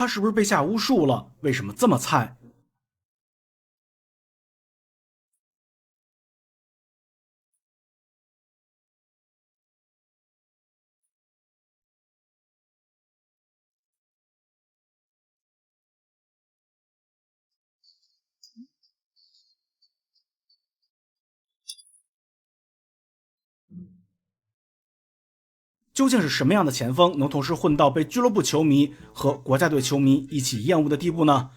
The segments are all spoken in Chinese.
他是不是被下巫術了？為什麼這麼菜？究竟是什麼樣的前锋能同時混到被俱樂部球迷和國家隊球迷一起厭惡的地步呢？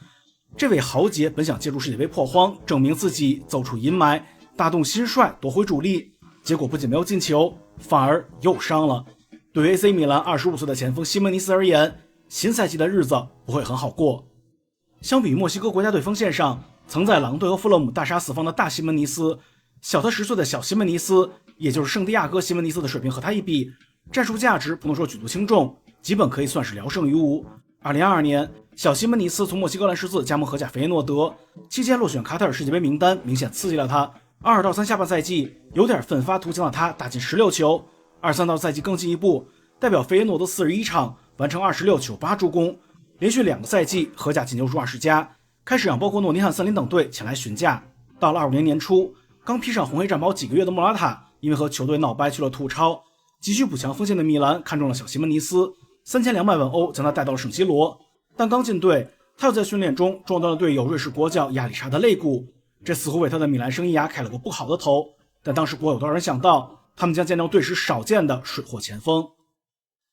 這位豪傑本想借助世界杯破荒，證明自己走出陰霾，打動新帥，奪回主力，結果不僅沒有進球，反而又傷了。對於 AC 米蘭25歲的前鋒西門尼斯而言，新賽季的日子不會很好過。相比於墨西哥國家隊鋒線上曾在狼隊和富勒姆大殺四方的大西門尼斯，小他10歲的小西門尼斯，也就是聖地亞哥西門尼斯的水平和他一比，戰術價值不能說舉足輕重，基本可以算是聊勝於無。2022年，小西門尼斯從墨西哥蘭獅子加盟荷甲菲耶諾德，期間落選卡塔爾世界杯名單，明顯刺激了他。22-23下半賽季有點奮發圖強的他打進16球，23赛季更進一步，代表菲耶諾德41場完成26球8助攻，連續2個賽季荷甲進球數20加，開始讓包括諾丁漢森林等隊前來詢價。到了25年年初，剛披上紅黑戰袍幾個月的莫拉塔，因為和球隊鬧掰去了土超，急需補強鋒線的米蘭看中了小西門尼斯，3200萬歐將他帶到了聖西羅。但剛進隊，他又在訓練中撞斷了隊友瑞士國腳亞里查的肋骨，這似乎為他的米蘭生涯開了個不好的頭。但當時不會有多少人想到，他們將見到隊史少見的水貨前鋒。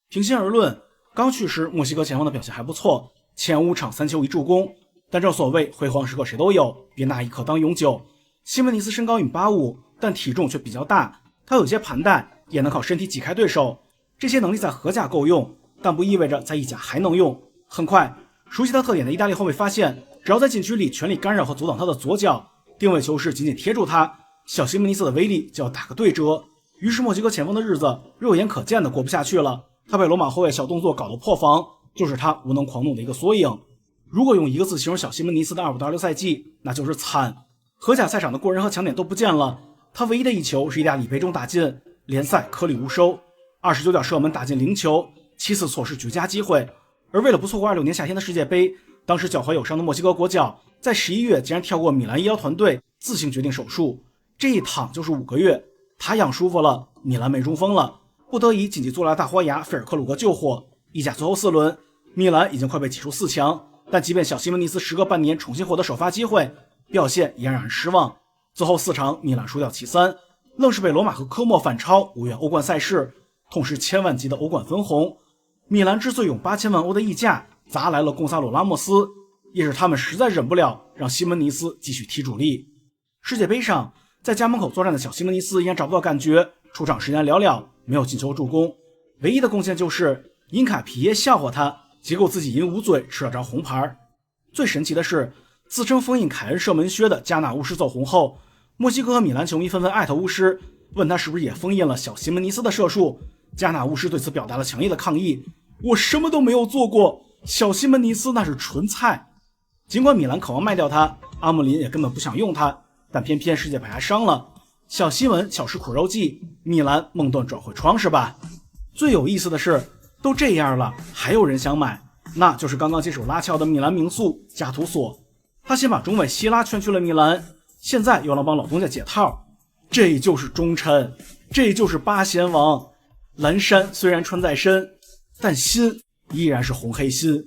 平心而論，剛去時墨西哥前鋒的表現還不錯，前5場3球1助攻，但正所謂輝煌時刻誰都有，別拿一刻當永久。西門尼斯身高185，但體重卻比較大，他有些盤帶，也能靠身體擠開對手。這些能力在荷甲夠用，但不意味着在意甲還能用。很快，熟悉他特點的意大利後衛發現，只要在禁區裡全力干擾和阻擋他的左腳，定位球時緊緊貼住他，小西门尼斯的威力就要打個對折。於是墨西哥前鋒的日子肉眼可見的過不下去了。他被羅馬後衛小動作搞得破防，就是他無能狂怒的一個縮影。如果用一個字形容小西門尼斯的25-26賽季，那就是慘。荷甲赛場的過人和強點都不見了，他唯一的一球是意大利杯中打進，聯賽顆粒無收，29腳射門打進0球，7次錯失絕佳機會。而為了不錯過26年夏天的世界杯，當時腳踝有傷的墨西哥國腳在11月竟然跳過米蘭醫療團隊，自行決定手術，這一躺就是5個月。他養舒服了，米蘭沒中鋒了，不得已緊急租來大豁牙菲爾克魯格救火。意甲最後4輪，米蘭已經快被擠出4強，但即便小西門尼斯時隔半年重新獲得首發機會，表現依然讓人失望。最後4場米蘭輸掉其3，愣是被羅馬和科莫反超無緣歐冠賽事，痛失千萬級的歐冠分紅。米蘭之所以用8000萬歐的溢價砸來了貢薩洛拉莫斯，也是他們實在忍不了讓西門尼斯繼續踢主力。世界杯上，在家门口作戰的小西門尼斯依然找不到感覺，出場時間寥寥，沒有進球助攻，唯一的貢獻就是因卡皮耶笑話他，結果自己因捂嘴吃了張紅牌。最神奇的是，自稱封印凱恩射門靴的加納巫師走紅後，墨西哥和米蘭球迷紛紛艾特巫師，問他是不是也封印了小西門尼斯的射術。加納巫師對此表達了強烈的抗議，我什麼都沒有做過，小西門尼斯那是純菜。儘管米蘭渴望賣掉他，阿姆林也根本不想用他，但偏偏世界杯還傷了，小西门巧施苦肉計，米蘭夢斷轉會窗是吧？最有意思的是，都這樣了還有人想買，那就是剛剛接手拉喬的米蘭名宿加圖索。他先把中衛希拉圈去了米蘭，現在又能幫老东家解套，這就是忠臣，這就是八贤王。蓝衫雖然穿在身，但心依然是紅黑心。